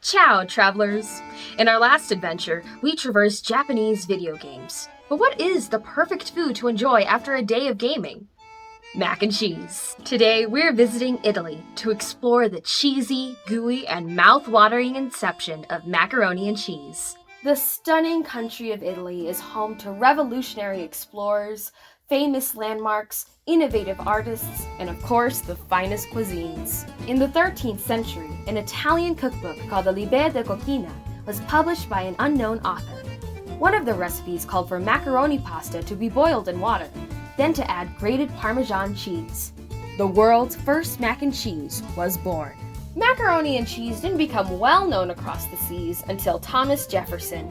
Ciao, travelers! In our last adventure, we traversed Japanese video games. But what is the perfect food to enjoy after a day of gaming? Mac and cheese. Today, we're visiting Italy to explore the cheesy, gooey, and mouth-watering inception of macaroni and cheese. The stunning country of Italy is home to revolutionary explorers, famous landmarks, innovative artists, and of course, the finest cuisines. In the 13th century, an Italian cookbook called the Liber de Cucina was published by an unknown author. One of the recipes called for macaroni pasta to be boiled in water, then to add grated Parmesan cheese. The world's first mac and cheese was born. Macaroni and cheese didn't become well known across the seas until Thomas Jefferson.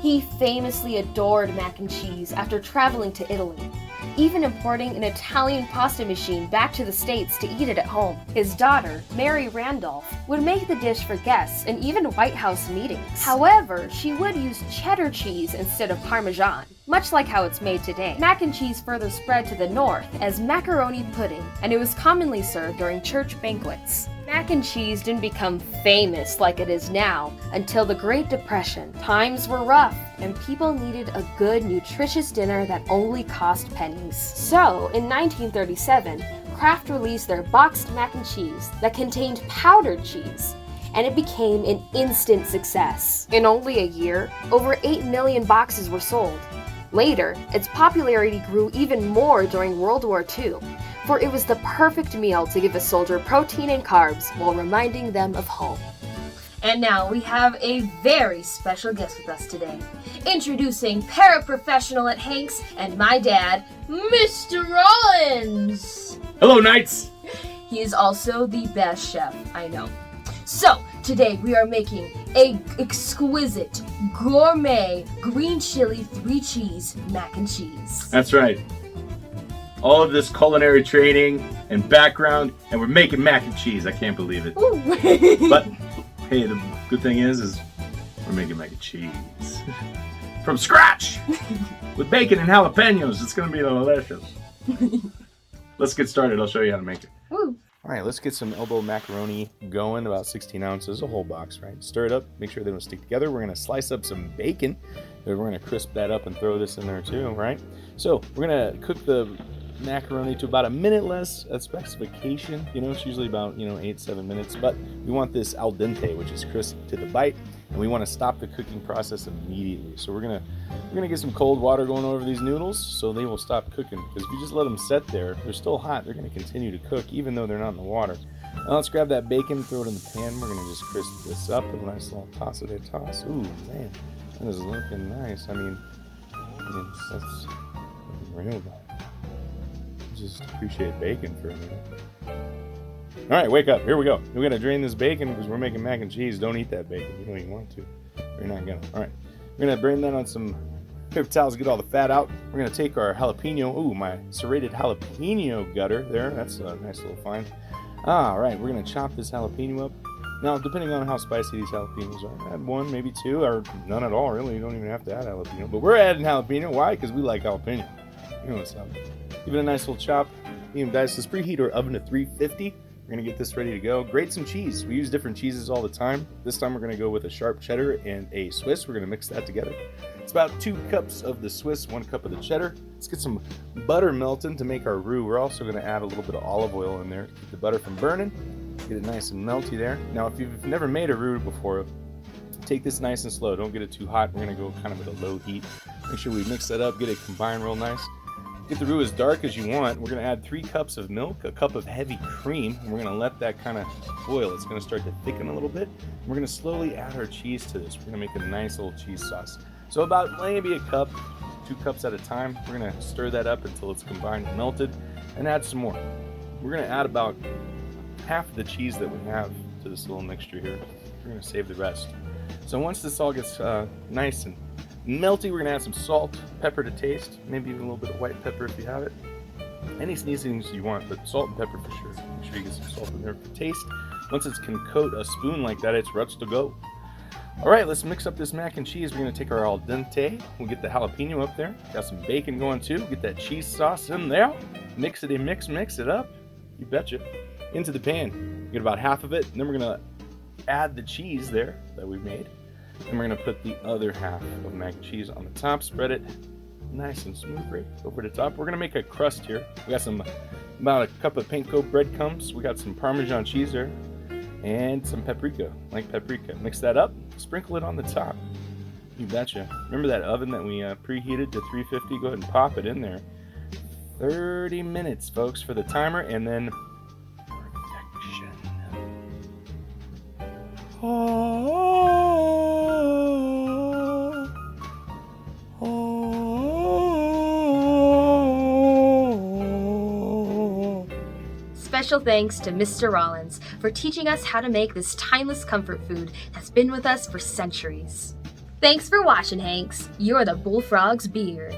He famously adored mac and cheese after traveling to Italy, even importing an Italian pasta machine back to the States to eat it at home. His daughter, Mary Randolph, would make the dish for guests and even White House meetings. However, she would use cheddar cheese instead of Parmesan, much like how it's made today. Mac and cheese further spread to the north as macaroni pudding, and it was commonly served during church banquets. Mac and cheese didn't become famous like it is now until the Great Depression. Times were rough, and people needed a good, nutritious dinner that only cost pennies. So, in 1937, Kraft released their boxed mac and cheese that contained powdered cheese, and it became an instant success. In only a year, over 8 million boxes were sold. Later, its popularity grew even more during World War II, for it was the perfect meal to give a soldier protein and carbs while reminding them of home. And now we have a very special guest with us today. Introducing paraprofessional at Hanks and my dad, Mr. Rollins. Hello, Knights! He is also the best chef I know. So, today we are making a exquisite, gourmet, green chili, 3-cheese mac and cheese. That's right. All of this culinary training and background, and we're making mac and cheese. I can't believe it. But, hey, the good thing is we're making mac and cheese. From scratch! With bacon and jalapenos. It's going to be delicious. Let's get started. I'll show you how to make it. Woo. All right, let's get some elbow macaroni going, about 16 ounces, a whole box, right? Stir it up, make sure they don't stick together. We're going to slice up some bacon. We're going to crisp that up and throw this in there too, right? So we're going to cook the macaroni to about a minute less at specification. It's usually about 8-7 minutes, but we want this al dente, which is crisp to the bite, and we want to stop the cooking process immediately. So we're gonna get some cold water going over these noodles so they will stop cooking, because if you just let them set there, they're still hot, they're going to continue to cook even though they're not in the water. Now let's grab that bacon, throw it in the pan. We're going to just crisp this up with a nice little toss. Ooh, man, that is looking nice. I mean that's real nice. Just appreciate bacon for a minute. All right, wake up. Here we go. We're going to drain this bacon because we're making mac and cheese. Don't eat that bacon. You don't even want to. You're not going to. All right. We're going to drain that on some paper towels, get all the fat out. We're going to take our jalapeno. Ooh, my serrated jalapeno gutter there. That's a nice little find. All right, we're going to chop this jalapeno up. Now, depending on how spicy these jalapenos are, add 1, maybe 2, or none at all, really. You don't even have to add jalapeno. But we're adding jalapeno. Why? Because we like jalapeno. You know what's up. Give it a nice little chop. Medium dice. Let's preheat our oven to 350. We're going to get this ready to go. Grate some cheese. We use different cheeses all the time. This time we're going to go with a sharp cheddar and a Swiss. We're going to mix that together. It's about 2 cups of the Swiss, 1 cup of the cheddar. Let's get some butter melting to make our roux. We're also going to add a little bit of olive oil in there to keep the butter from burning. Get it nice and melty there. Now, if you've never made a roux before, take this nice and slow. Don't get it too hot. We're going to go kind of at a low heat. Make sure we mix that up, get it combined real nice. Get the roux as dark as you want. We're going to add 3 cups of milk, a cup of heavy cream, and we're going to let that kind of boil. It's going to start to thicken a little bit. We're going to slowly add our cheese to this. We're going to make a nice little cheese sauce. So about maybe a cup, 2 cups at a time. We're going to stir that up until it's combined and melted, and add some more. We're going to add about half of the cheese that we have to this little mixture here. We're going to save the rest. So once this all gets nice and melty, we're going to add some salt, pepper to taste, maybe even a little bit of white pepper if you have it. Any seasonings you want, but salt and pepper for sure. Make sure you get some salt in there for taste. Once it can coat a spoon like that, it's ready to go. All right, let's mix up this mac and cheese. We're going to take our al dente. We'll get the jalapeno up there. Got some bacon going too. Get that cheese sauce in there. Mix it up. You betcha. Into the pan. Get about half of it, and then we're going to add the cheese there that we made. And we're gonna put the other half of mac and cheese on the top, spread it nice and smooth right over the top. We're gonna make a crust here. We got about a cup of panko breadcrumbs. We got some Parmesan cheese there and some paprika, like paprika. Mix that up, sprinkle it on the top. You betcha. Remember that oven that we preheated to 350? Go ahead and pop it in there. 30 minutes, folks, for the timer, and then perfection. Special thanks to Mr. Rollins for teaching us how to make this timeless comfort food that's been with us for centuries. Thanks for watching, Hanks. You're the bullfrog's beard.